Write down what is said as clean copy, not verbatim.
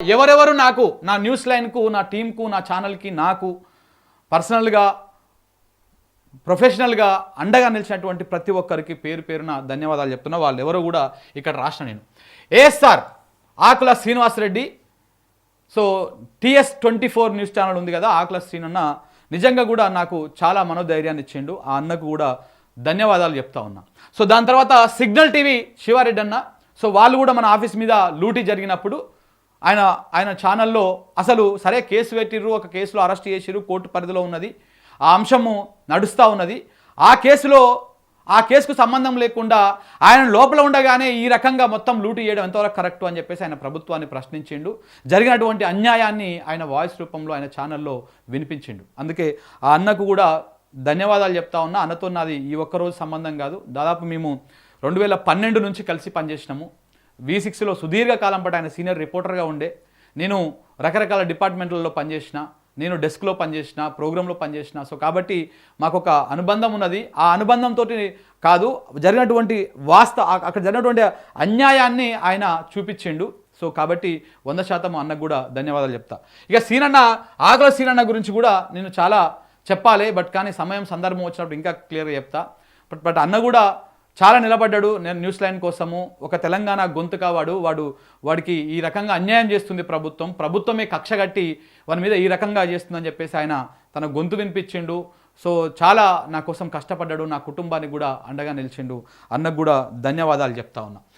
ఎవరెవరు నాకు నా న్యూస్ లైన్కు నా టీంకు నా ఛానల్కి నాకు పర్సనల్గా ప్రొఫెషనల్గా అండగా నిలిచినటువంటి ప్రతి ఒక్కరికి పేరు పేరున ధన్యవాదాలు చెప్తున్నా. వాళ్ళు ఎవరో కూడా ఇక్కడ రాసిన నేను ASR Akula Srinivasa Reddy. So TS24 news channel ఉంది కదా, ఆకుల శ్రీనన్న నిజంగా కూడా నాకు చాలా మనోధైర్యాన్ని ఇచ్చిండు. ఆ అన్నకు కూడా ధన్యవాదాలు చెప్తా ఉన్నా. సో దాని తర్వాత సిగ్నల్ టీవీ శివారెడ్డి అన్న. సో వాళ్ళు కూడా మన ఆఫీస్ మీద లూటీ జరిగినప్పుడు ఆయన ఛానల్లో అసలు సరే కేసు పెట్టిర్రు, ఒక కేసులో అరెస్ట్ చేసిర్రు, కోర్టు పరిధిలో ఉన్నది, ఆ అంశము నడుస్తూ ఉన్నది. ఆ కేసుకు సంబంధం లేకుండా ఆయన లోపల ఉండగానే ఈ రకంగా మొత్తం లూటీ చేయడం ఎంతవరకు కరెక్టు అని చెప్పేసి ఆయన ప్రభుత్వాన్ని ప్రశ్నించిండు. జరిగినటువంటి అన్యాయాన్ని ఆయన వాయిస్ రూపంలో ఆయన ఛానల్లో వినిపించిండు. అందుకే ఆ అన్నకు కూడా ధన్యవాదాలు చెప్తా ఉన్నా. అన్నతో నాది ఈ ఒక్కరోజు సంబంధం కాదు, దాదాపు మేము 2012 నుంచి కలిసి పనిచేసినాము. V6లో సుదీర్ఘకాలం పాటు ఆయన సీనియర్ రిపోర్టర్గా ఉండే, నేను రకరకాల డిపార్ట్మెంట్లలో పనిచేసిన, నేను డెస్క్లో పనిచేసిన, ప్రోగ్రాంలో పనిచేసిన. సో కాబట్టి మాకు ఒక అనుబంధం ఉన్నది. ఆ అనుబంధంతో కాదు, జరిగినటువంటి అక్కడ జరిగినటువంటి అన్యాయాన్ని ఆయన చూపించిండు. సో కాబట్టి 100% అన్నకు కూడా ధన్యవాదాలు చెప్తా. ఇక సీనన్న, ఆకుల సీనన్న గురించి కూడా నేను చాలా చెప్పాలి, కానీ సమయం సందర్భం వచ్చినప్పుడు ఇంకా క్లియర్గా చెప్తా. బట్ అన్న కూడా చాలా నిలబడ్డాడు నేను న్యూస్ లైన్ కోసము. ఒక తెలంగాణ గొంతుగా వాడికి ఈ రకంగా అన్యాయం చేస్తుంది ప్రభుత్వమే కక్ష కట్టి వాని మీద ఈ రకంగా చేస్తుందని చెప్పేసి ఆయన తన గొంతు వినిపించిండు. సో చాలా నా కోసం కష్టపడ్డాడు, నా కుటుంబానికి కూడా అండగా నిలిచిండు. అన్నకు కూడా ధన్యవాదాలు చెప్తా ఉన్నా.